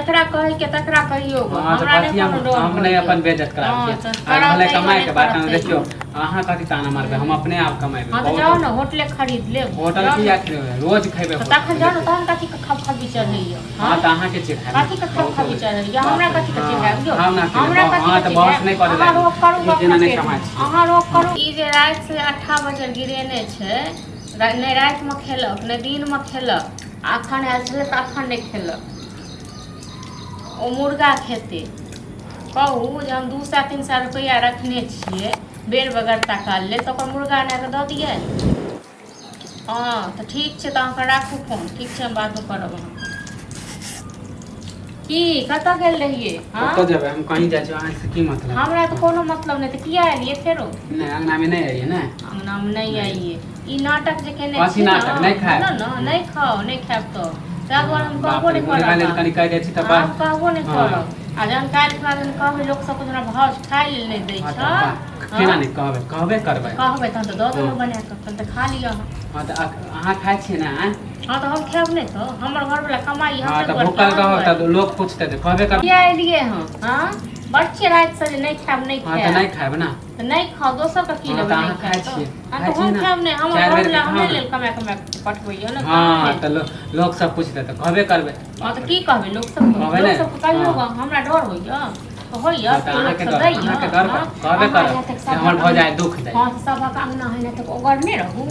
जकरा कहे के तकरा कहियो हमरा नहीं हम नहीं अपन बेइज्जत कराब आ भले कमाए के बात में देखियो अहाँ कथि ताना मारबे हम अपने आप कमाएबे। हां तो जाओ ना होटले खरीद ले होटल की या रोज खइबे तखन जाओ ना तहन कथि के खबखबी चढ़ैया। हां त अहाँ के चीज खाए कथि के खबखबी चढ़ैया हमरा कथि के चीज खाए जो हमरा कथि हां त बहस नहीं करे अहाँ रोक करू जेना नहीं कमाए अहाँ रोक करू। ई जे रात से 8 बजे गिरेने छै नहीं रात में खेलक नहीं दिन में खेलक अखन आयल छलै त अखन नहीं खेलक ओ मुर्गा खेते कहू जे हम 200-300 रुपया रखने छियै बेर बगर तकाल ले तो ओकर मुर्गा आना के दऽ दियै। हाँ तो ठीक छै त अहाँ राखू फोन ठीक छै हम बात करब। की कतऽ गेल रहिए? हाँ कतऽ जेबै हम कहीं जाइ छी अहाँ से की मतलब? हमरा तो कोनो मतलब नहीं त किया एलिए फेरो? नहीं अंगना में नहीं आइए ना अंगना में नहीं आइए ई नाटक जे केने छी नाटक नहीं खाए ना नहीं खाओ नहीं खाएब तो तागो हम कहबो नहीं करब मुर्गा ले कनी कह दै छी त बात हम कहबो नहीं करब आ जहन काल्हि खुना दिन कहबै लोक सब जेना भाव खाइ लेल नहीं दै छ केना नहीं कहबे करबै कहबै तहन त दऽ देबै बना के तहन त खा लिअ। हां त अहाँ खाइ छी ना? हाँ तो हम खाएब नहीं तो हमर घर वाला कमाई हम हां त भूखल रहो त लोग पूछते त कहबे कर किया एलिए हम। हां बच्चे रात से नहीं खाएब नहीं खाएब हां त नहीं खाएब ना तो नहीं खाओ दोसर का की लेबै नहीं खाए छी हां तो हम खाएब नहीं हमर घर वाला हमरे लेल कमा पटबैयो ना। हां त लोग सब पूछते त कहबे करबै। हां तो की कहबै लोग सब कहियो हमरा डर होइया होइया अहाँ के डर कहबे करब हमर भऽ जाए दुख दे। हां सबक अंगना है ना तो ओगर नहीं रहू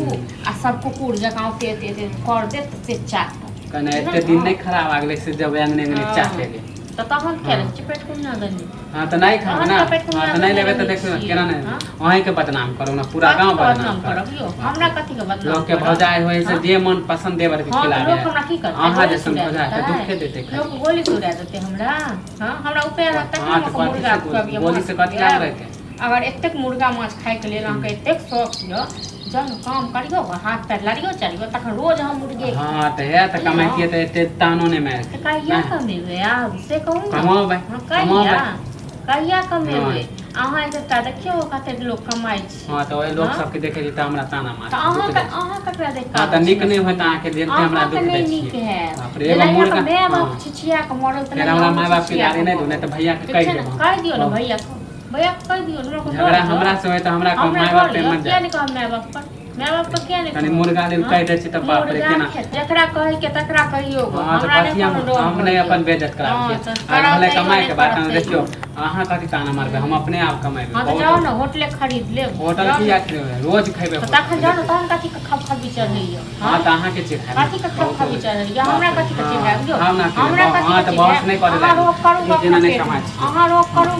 आ सब कुकुर जकां ओते कर दे से चाट कने एते दिन नहीं खराब आगले से जब अंगने में चाटे ले तो तहन खेल चपेट को ना दनी। हां त नहीं खाब ना हां त नहीं लेबे त देखो केना नहीं अहीं के बदनाम करू ना पूरा गांव बदनाम करब यो हमरा कथि के बदनाम लोग के भजाए होय से जे मन पसंद देवर के खिलावे लोग हमरा की करते अहाँ जे सुन भजाए त दुखे देते लोग गोली सुरा देते हमरा। हां हमरा ऊपर तक मुर्गा कभी गोली से कट जाए रहते अगर एतेक मुर्गा माछ खाए के लेल अहाँके एतेक शौक य जन काम करियो हाथ पैर लड़ियो चलियो तखन रोज हम मुर्गे हां त है त कमाइए त एते तानो नहीं मार कहिया कमेबे आब से कहूं कमाबे कहिया कमेबे अहाँ एकटा देखियो कते लोग कमाइ छै। हां त ओए लोग सब के देखे जी त हमरा ताना मार अहाँ ककरा देख हां त निक नहीं होत अहाँ के देख के हमरा दुख दै छी। बाप रे एगो मुर्गा माय बाप छिछिया के मरल त हमरा माय बाप के गाड़ी नहीं दूने त भैया के कह दियो ना भैया कह दियो झगड़ा हमरा से होय त हमरा को माय बाप पे मत क्या नहीं कह माय बाप पर क्या नहीं कनी मुर्गा ले कह दे छी त बाप रे केना जकरा कहे के तकरा कहियो हमरा नहीं हम नहीं अपन बेइज्जत कराब छी आ भले कमाए के बात में देखियो अहाँ कथि ताना मारबे हम अपने आप कमाएबे। हां तो जाओ ना होटले खरीद ले होटल की या रोज खइबे तखन जाओ ना तहन कथि के खबखबी चढ़ैया। हां त अहाँ के चीज खाए कथि के खबखबी चढ़ैया हमरा कथि के चीज खाए जो हमरा कथि हां त बहस नहीं करे अहाँ रोक करू जेना नहीं कमाए छी अहाँ रोक करू